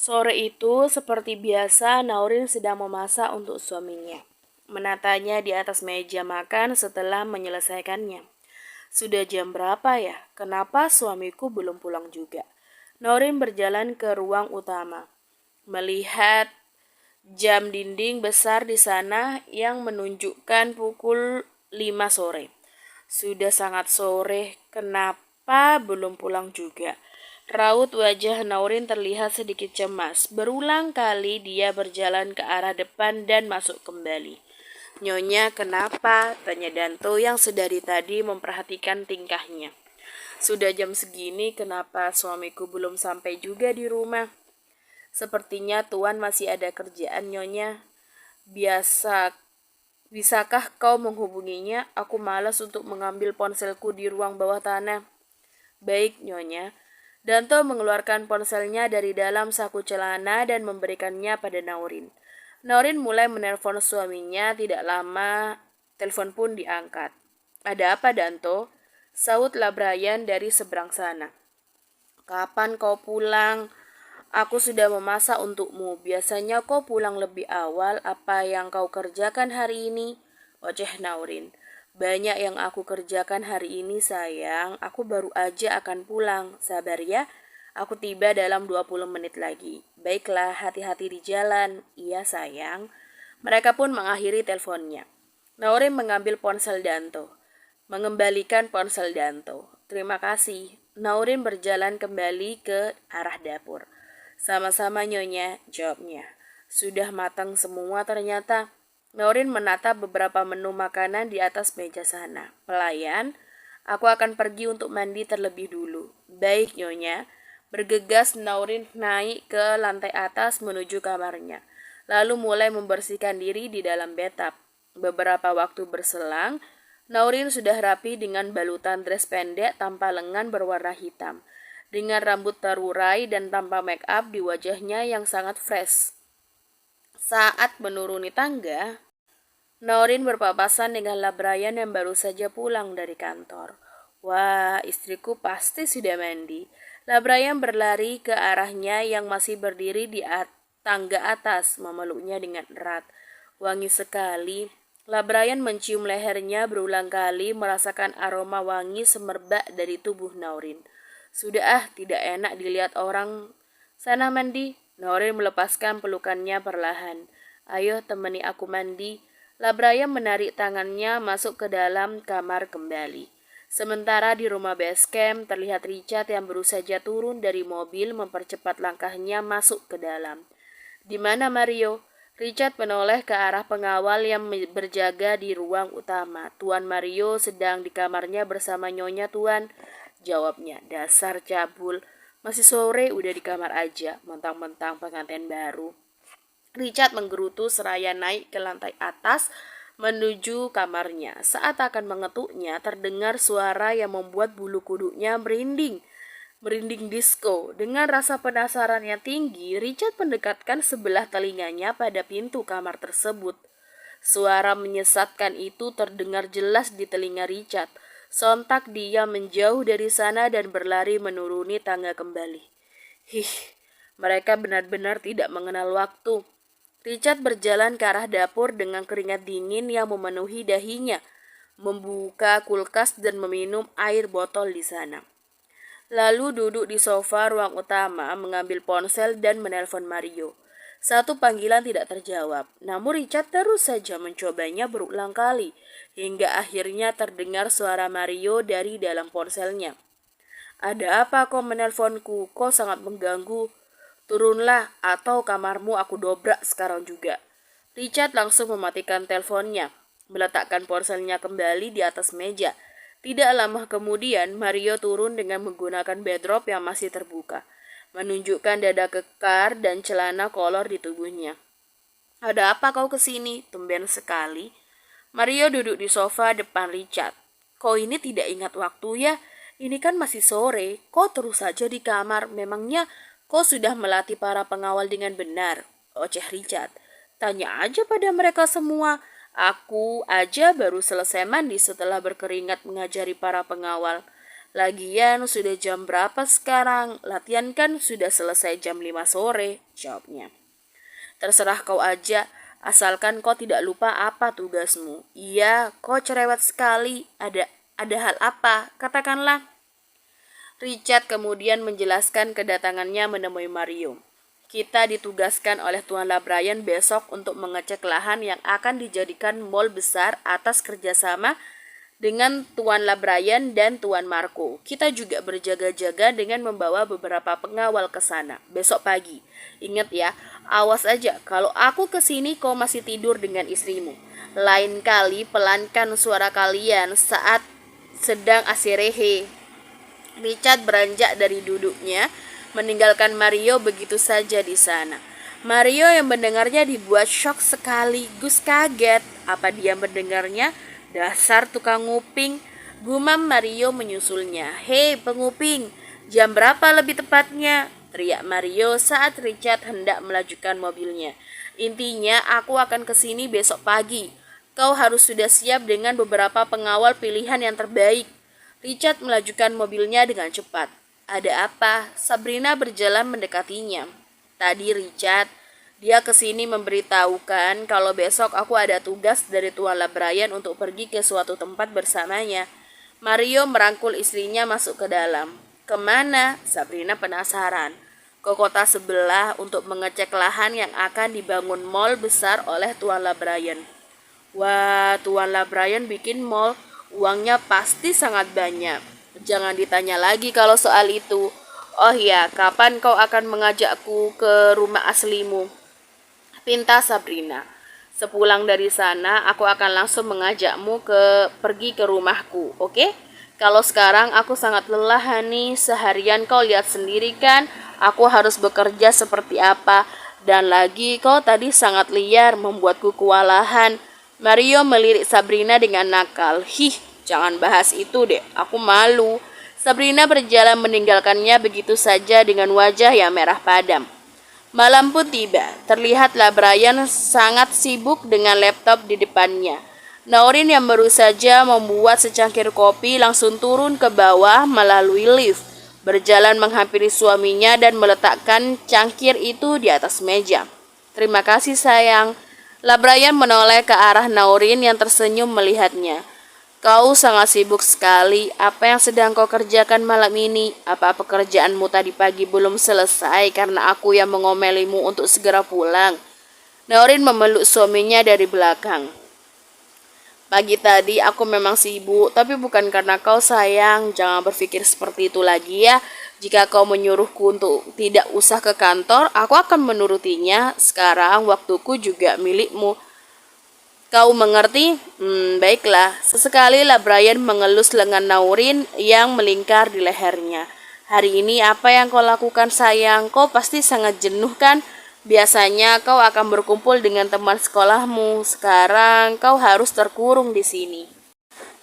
Sore itu, seperti biasa, Naurin sedang memasak untuk suaminya. Menatanya di atas meja makan setelah menyelesaikannya. Sudah jam berapa ya? Kenapa suamiku belum pulang juga? Naurin berjalan ke ruang utama, melihat jam dinding besar di sana yang menunjukkan pukul 5 sore. Sudah sangat sore, kenapa belum pulang juga? Raut wajah Naurin terlihat sedikit cemas. Berulang kali dia berjalan ke arah depan dan masuk kembali. Nyonya, kenapa? Tanya Danto yang sedari tadi memperhatikan tingkahnya. Sudah jam segini, kenapa suamiku belum sampai juga di rumah? Sepertinya Tuan masih ada kerjaan, Nyonya. Bisakah kau menghubunginya? Aku malas untuk mengambil ponselku di ruang bawah tanah. Baik, Nyonya. Danto mengeluarkan ponselnya dari dalam saku celana dan memberikannya pada Naurin. Naurin mulai menelpon suaminya, tidak lama telepon pun diangkat. Ada apa, Danto? Sahutlah Brian dari seberang sana. Kapan kau pulang? Aku sudah memasak untukmu. Biasanya kau pulang lebih awal. Apa yang kau kerjakan hari ini? Oceh Naurin. Banyak yang aku kerjakan hari ini, sayang. Aku baru aja akan pulang. Sabar ya. Aku tiba dalam 20 menit lagi. Baiklah, hati-hati di jalan. Iya, sayang. Mereka pun mengakhiri teleponnya. Naurin mengambil ponsel Danto. Mengembalikan ponsel Danto. Terima kasih. Naurin berjalan kembali ke arah dapur. Sama-sama, Nyonya, jawabnya. Sudah matang semua ternyata. Naurin menatap beberapa menu makanan di atas meja sana. Pelayan, aku akan pergi untuk mandi terlebih dulu. Baik, Nyonya. Bergegas Naurin naik ke lantai atas menuju kamarnya. Lalu mulai membersihkan diri di dalam bathtub. Beberapa waktu berselang, Naurin sudah rapi dengan balutan dress pendek tanpa lengan berwarna hitam, dengan rambut terurai dan tanpa make up di wajahnya yang sangat fresh. Saat menuruni tangga, Naurin berpapasan dengan Brian yang baru saja pulang dari kantor. Wah, istriku pasti sudah mandi. Brian berlari ke arahnya yang masih berdiri di tangga atas, memeluknya dengan erat. Wangi sekali. Brian mencium lehernya berulang kali, merasakan aroma wangi semerbak dari tubuh Naurin. Sudah tidak enak dilihat orang. Sana mandi. Naurin melepaskan pelukannya perlahan. Ayo temani aku mandi. Brian menarik tangannya masuk ke dalam kamar kembali. Sementara di rumah base camp terlihat Richard yang baru saja turun dari mobil mempercepat langkahnya masuk ke dalam. Di mana Mario? Richard menoleh ke arah pengawal yang berjaga di ruang utama. Tuan Mario sedang di kamarnya bersama Nyonya, Tuan. Jawabnya, dasar cabul. Masih sore udah di kamar aja, mentang-mentang pengantin baru. Richard menggerutu seraya naik ke lantai atas menuju kamarnya. Saat akan mengetuknya, terdengar suara yang membuat bulu kuduknya merinding. Merinding disco. Dengan rasa penasaran yang tinggi, Richard mendekatkan sebelah telinganya pada pintu kamar tersebut. Suara menyesatkan itu terdengar jelas di telinga Richard. Sontak dia menjauh dari sana dan berlari menuruni tangga kembali. Mereka benar-benar tidak mengenal waktu. Richard berjalan ke arah dapur dengan keringat dingin yang memenuhi dahinya, membuka kulkas dan meminum air botol di sana. Lalu duduk di sofa ruang utama, mengambil ponsel dan menelpon Mario. Satu panggilan tidak terjawab, namun Richard terus saja mencobanya berulang kali, hingga akhirnya terdengar suara Mario dari dalam ponselnya. Ada apa kau menelponku? Kau sangat mengganggu. Turunlah atau kamarmu aku dobrak sekarang juga. Richard langsung mematikan teleponnya, meletakkan ponselnya kembali di atas meja. Tidak lama kemudian, Mario turun dengan menggunakan bedrock yang masih terbuka, menunjukkan dada kekar dan celana kolor di tubuhnya. Ada apa kau kesini? Tumben sekali. Mario duduk di sofa depan Richard. Kau ini tidak ingat waktu ya? Ini kan masih sore. Kau terus saja di kamar. Memangnya kau sudah melatih para pengawal dengan benar? Oceh Richard. Tanya aja pada mereka semua. Aku aja baru selesai mandi setelah berkeringat mengajari para pengawal. Lagian sudah jam berapa sekarang? Latihan kan sudah selesai jam 5 sore, jawabnya. Terserah kau aja, asalkan kau tidak lupa apa tugasmu. Iya, kau cerewet sekali. Ada hal apa? Katakanlah. Richard kemudian menjelaskan kedatangannya menemui Mario. Kita ditugaskan oleh Tuan LaBryan besok untuk mengecek lahan yang akan dijadikan mall besar atas kerjasama dengan Tuan LaBryan dan Tuan Marco. Kita juga berjaga-jaga dengan membawa beberapa pengawal ke sana besok pagi. Ingat ya, awas aja kalau aku ke sini kau masih tidur dengan istrimu. Lain kali pelankan suara kalian saat sedang asirehe. Richard beranjak dari duduknya, meninggalkan Mario begitu saja di sana. Mario yang mendengarnya dibuat syok sekaligus kaget. Apa dia mendengarnya? Dasar tukang nguping, gumam Mario menyusulnya. Hei penguping, jam berapa lebih tepatnya? Teriak Mario saat Richard hendak melajukan mobilnya. Intinya aku akan kesini besok pagi. Kau harus sudah siap dengan beberapa pengawal pilihan yang terbaik. Richard melajukan mobilnya dengan cepat. Ada apa? Sabrina berjalan mendekatinya. Tadi Richard, dia kesini memberitahukan kalau besok aku ada tugas dari Tuan LaBryan untuk pergi ke suatu tempat bersamanya. Mario merangkul istrinya masuk ke dalam. Kemana? Sabrina penasaran. Ke kota sebelah untuk mengecek lahan yang akan dibangun mall besar oleh Tuan LaBryan. Wah, Tuan LaBryan bikin mall, uangnya pasti sangat banyak. Jangan ditanya lagi kalau soal itu. Oh ya, kapan kau akan mengajakku ke rumah aslimu? Pinta Sabrina. Sepulang dari sana, aku akan langsung mengajakmu pergi ke rumahku, oke? Kalau sekarang aku sangat lelah, Hani. Seharian kau lihat sendiri kan, aku harus bekerja seperti apa. Dan lagi kau tadi sangat liar, membuatku kewalahan. Mario melirik Sabrina dengan nakal. Jangan bahas itu deh, aku malu. Sabrina berjalan meninggalkannya begitu saja dengan wajah yang merah padam. Malam pun tiba. Terlihat LaBryan sangat sibuk dengan laptop di depannya. Naurin yang baru saja membuat secangkir kopi langsung turun ke bawah melalui lift, berjalan menghampiri suaminya dan meletakkan cangkir itu di atas meja. Terima kasih sayang. LaBryan menoleh ke arah Naurin yang tersenyum melihatnya. Kau sangat sibuk sekali. Apa yang sedang kau kerjakan malam ini? Apa pekerjaanmu tadi pagi belum selesai karena aku yang mengomelimu untuk segera pulang? Naurin memeluk suaminya dari belakang. Pagi tadi aku memang sibuk, tapi bukan karena kau sayang. Jangan berpikir seperti itu lagi ya. Jika kau menyuruhku untuk tidak usah ke kantor, aku akan menurutinya. Sekarang waktuku juga milikmu. Kau mengerti? Baiklah. Sesekali LaBryan mengelus lengan Naurin yang melingkar di lehernya. Hari ini apa yang kau lakukan sayang? Kau pasti sangat jenuh kan? Biasanya kau akan berkumpul dengan teman sekolahmu. Sekarang kau harus terkurung di sini.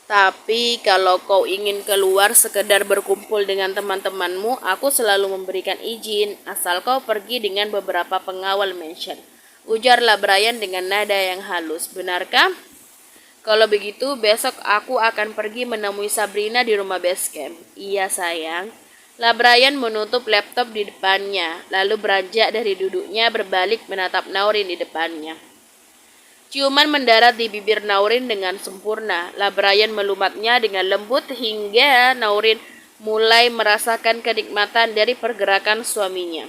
Tapi kalau kau ingin keluar sekedar berkumpul dengan teman-temanmu, aku selalu memberikan izin, asal kau pergi dengan beberapa pengawal mansion. Ujar LaBryan dengan nada yang halus. Benarkah? Kalau begitu, besok aku akan pergi menemui Sabrina di rumah base camp. Iya sayang. LaBryan menutup laptop di depannya, lalu beranjak dari duduknya berbalik menatap Naurin di depannya. Ciuman mendarat di bibir Naurin dengan sempurna. LaBryan melumatnya dengan lembut hingga Naurin mulai merasakan kenikmatan dari pergerakan suaminya.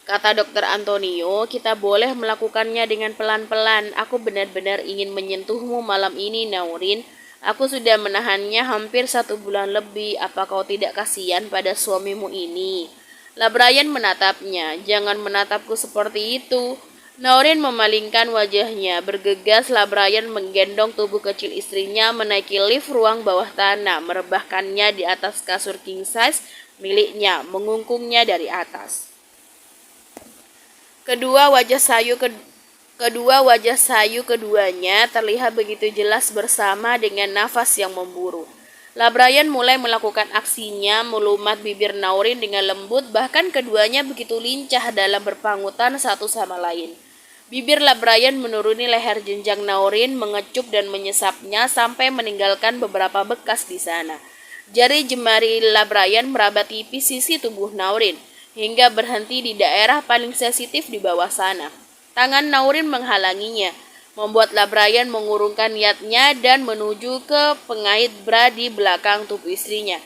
Kata Dr. Antonio, kita boleh melakukannya dengan pelan-pelan. Aku benar-benar ingin menyentuhmu malam ini, Naurin. Aku sudah menahannya hampir 1 bulan lebih. Apa kau tidak kasihan pada suamimu ini? LaBryan menatapnya. Jangan menatapku seperti itu. Naurin memalingkan wajahnya. Bergegas LaBryan menggendong tubuh kecil istrinya menaiki lift ruang bawah tanah, merebahkannya di atas kasur king size miliknya, mengungkungnya dari atas. Kedua wajah sayu keduanya terlihat begitu jelas bersama dengan nafas yang memburu. LaBryan mulai melakukan aksinya, melumat bibir Naurin dengan lembut, bahkan keduanya begitu lincah dalam berpangutan satu sama lain. Bibir LaBryan menuruni leher jenjang Naurin, mengecup dan menyesapnya sampai meninggalkan beberapa bekas di sana. Jari jemari Labrayan meraba tipis sisi tubuh Naurin, hingga berhenti di daerah paling sensitif di bawah sana. Tangan Naurin menghalanginya, membuat Labrayan mengurungkan niatnya dan menuju ke pengait bra di belakang tubuh istrinya.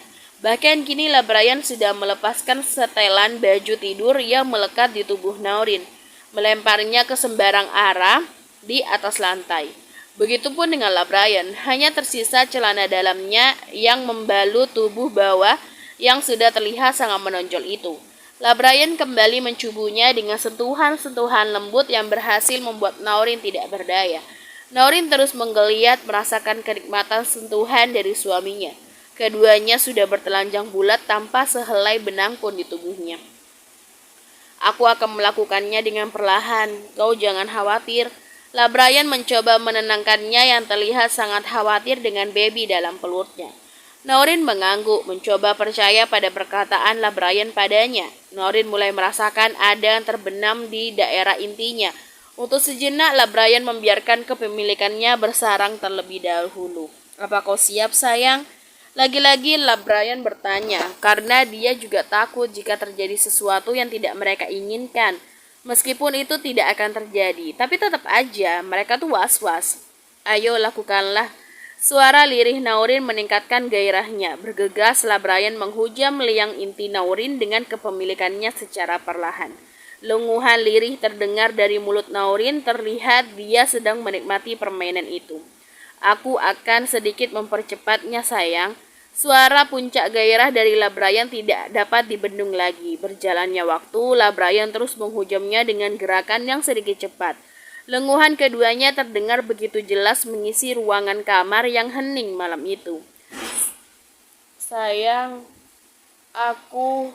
Bahkan kini Labrayan sudah melepaskan setelan baju tidur yang melekat di tubuh Naurin, melemparnya ke sembarang arah di atas lantai. Begitupun dengan Labrayan, hanya tersisa celana dalamnya yang membalut tubuh bawah yang sudah terlihat sangat menonjol itu. Labrayan kembali mencubunya dengan sentuhan-sentuhan lembut yang berhasil membuat Naurin tidak berdaya. Naurin terus menggeliat merasakan kenikmatan sentuhan dari suaminya. Keduanya sudah bertelanjang bulat tanpa sehelai benang pun di tubuhnya. Aku akan melakukannya dengan perlahan, kau jangan khawatir. Labrayan mencoba menenangkannya yang terlihat sangat khawatir dengan baby dalam pelutnya. Naurin mengangguk, mencoba percaya pada perkataan Labrayan padanya. Naurin mulai merasakan ada yang terbenam di daerah intinya. Untuk sejenak, Labrayan membiarkan kepemilikannya bersarang terlebih dahulu. Apa kau siap, sayang? Lagi-lagi Labrayan bertanya, karena dia juga takut jika terjadi sesuatu yang tidak mereka inginkan. Meskipun itu tidak akan terjadi, tapi tetap aja mereka tuh was-was. Ayo lakukanlah. Suara lirih Naurin meningkatkan gairahnya. Bergegas Labrayan menghujam liang inti Naurin dengan kepemilikannya secara perlahan. Lenguhan lirih terdengar dari mulut Naurin, terlihat dia sedang menikmati permainan itu. Aku akan sedikit mempercepatnya, sayang. Suara puncak gairah dari Labrayan tidak dapat dibendung lagi. Berjalannya waktu, Labrayan terus menghujamnya dengan gerakan yang sedikit cepat. Lenguhan keduanya terdengar begitu jelas mengisi ruangan kamar yang hening malam itu. Sayang, aku...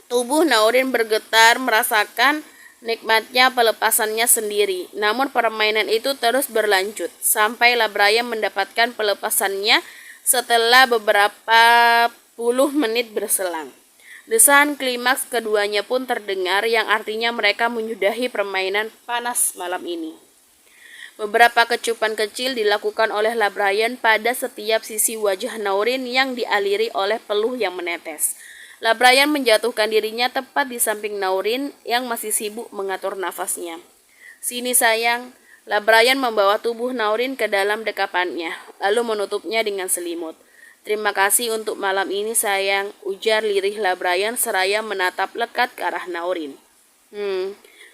Tubuh Naurin bergetar merasakan nikmatnya pelepasannya sendiri. Namun permainan itu terus berlanjut sampai Labrayan mendapatkan pelepasannya setelah beberapa puluh menit berselang. Desahan klimaks keduanya pun terdengar yang artinya mereka menyudahi permainan panas malam ini. Beberapa kecupan kecil dilakukan oleh Labrayan pada setiap sisi wajah Naurin yang dialiri oleh peluh yang menetes. Labrayan menjatuhkan dirinya tepat di samping Naurin yang masih sibuk mengatur nafasnya. Sini sayang, Labrayan membawa tubuh Naurin ke dalam dekapannya, lalu menutupnya dengan selimut. Terima kasih untuk malam ini sayang, ujar lirih Labrayan seraya menatap lekat ke arah Naurin.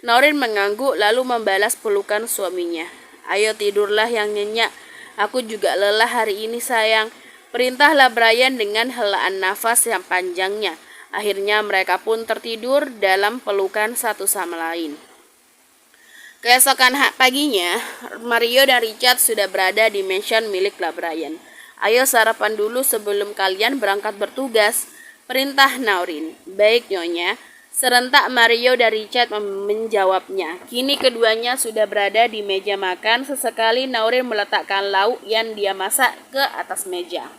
Naurin mengangguk lalu membalas pelukan suaminya. Ayo tidurlah yang nyenyak, aku juga lelah hari ini sayang. Perintah Labrayan dengan helaan nafas yang panjangnya. Akhirnya mereka pun tertidur dalam pelukan satu sama lain. Keesokan paginya, Mario dan Richard sudah berada di mansion milik Labrayan. Ayo sarapan dulu sebelum kalian berangkat bertugas, perintah Naurin. Baik nyonya, serentak Mario dan Richard menjawabnya. Kini keduanya sudah berada di meja makan. Sesekali Naurin meletakkan lauk yang dia masak ke atas meja.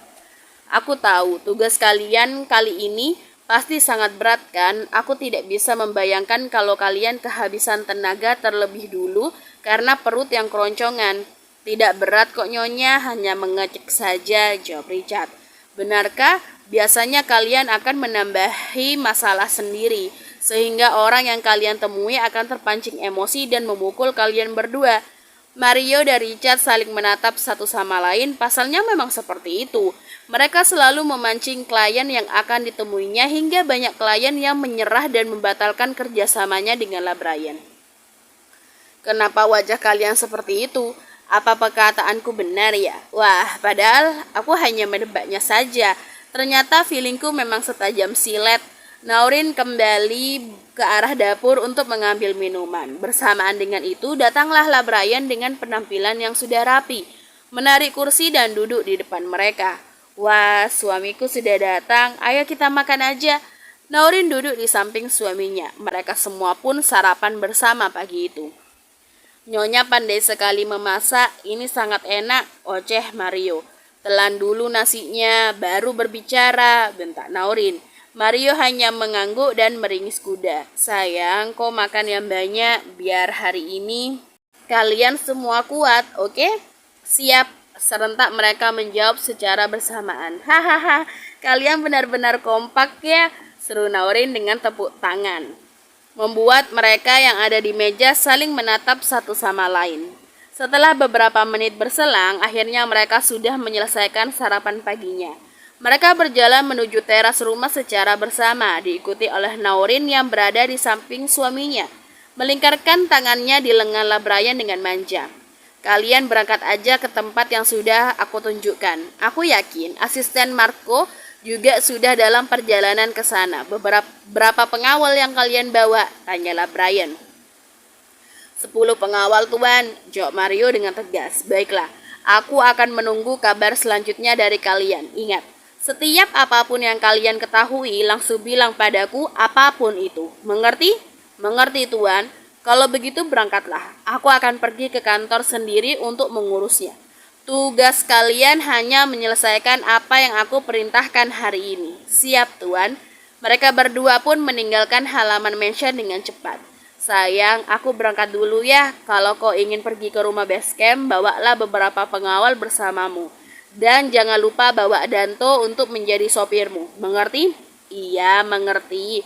Aku tahu tugas kalian kali ini pasti sangat berat kan? Aku tidak bisa membayangkan kalau kalian kehabisan tenaga terlebih dulu karena perut yang keroncongan. Tidak berat kok nyonya, hanya mengecek saja, jawab Richard. Benarkah? Biasanya kalian akan menambahi masalah sendiri, sehingga orang yang kalian temui akan terpancing emosi dan memukul kalian berdua. Mario dan Richard saling menatap satu sama lain, pasalnya memang seperti itu. Mereka selalu memancing klien yang akan ditemuinya hingga banyak klien yang menyerah dan membatalkan kerjasamanya dengan Labrayan. Kenapa wajah kalian seperti itu? Apa perkataanku benar ya? Wah, padahal aku hanya menebaknya saja. Ternyata feelingku memang setajam silet. Naurin kembali ke arah dapur untuk mengambil minuman. Bersamaan dengan itu, datanglah Labrayan dengan penampilan yang sudah rapi, menarik kursi dan duduk di depan mereka. Wah, suamiku sudah datang, ayo kita makan aja. Naurin duduk di samping suaminya. Mereka semua pun sarapan bersama pagi itu. Nyonya pandai sekali memasak, ini sangat enak, oceh Mario. Telan dulu nasinya, baru berbicara, bentak Naurin. Mario hanya mengangguk dan meringis kuda. Sayang, kau makan yang banyak, biar hari ini kalian semua kuat, oke? Siap. Serentak mereka menjawab secara bersamaan. Hahaha, kalian benar-benar kompak ya, seru Naurin dengan tepuk tangan. Membuat mereka yang ada di meja saling menatap satu sama lain. Setelah beberapa menit berselang, akhirnya mereka sudah menyelesaikan sarapan paginya. Mereka berjalan menuju teras rumah secara bersama, diikuti oleh Naurin yang berada di samping suaminya, melingkarkan tangannya di lengan Labrayan dengan manja. Kalian berangkat aja ke tempat yang sudah aku tunjukkan. Aku yakin asisten Marco juga sudah dalam perjalanan ke sana. Berapa pengawal yang kalian bawa? Tanyalah Brian. 10 pengawal tuan, jawab Mario dengan tegas. Baiklah, aku akan menunggu kabar selanjutnya dari kalian. Ingat, setiap apapun yang kalian ketahui langsung bilang padaku apapun itu. Mengerti? Mengerti tuan. Kalau begitu berangkatlah. Aku akan pergi ke kantor sendiri untuk mengurusnya. Tugas kalian hanya menyelesaikan apa yang aku perintahkan hari ini. Siap tuan. Mereka berdua pun meninggalkan halaman mansion dengan cepat. Sayang, aku berangkat dulu ya. Kalau kau ingin pergi ke rumah base camp, bawalah beberapa pengawal bersamamu. Dan jangan lupa bawa Danto untuk menjadi sopirmu. Mengerti? Iya, mengerti.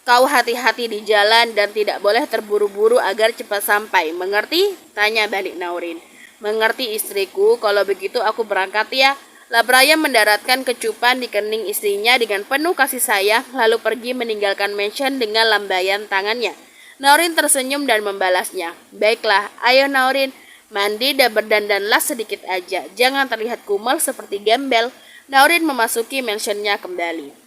Kau hati-hati di jalan dan tidak boleh terburu-buru agar cepat sampai. Mengerti? Tanya balik Naurin. Mengerti istriku, kalau begitu aku berangkat ya. Labraya mendaratkan kecupan di kening istrinya dengan penuh kasih sayang, lalu pergi meninggalkan mansion dengan lambaian tangannya. Naurin tersenyum dan membalasnya. Baiklah, ayo Naurin, mandi dan berdandanlah sedikit aja. Jangan terlihat kumal seperti gembel. Naurin memasuki mansionnya kembali.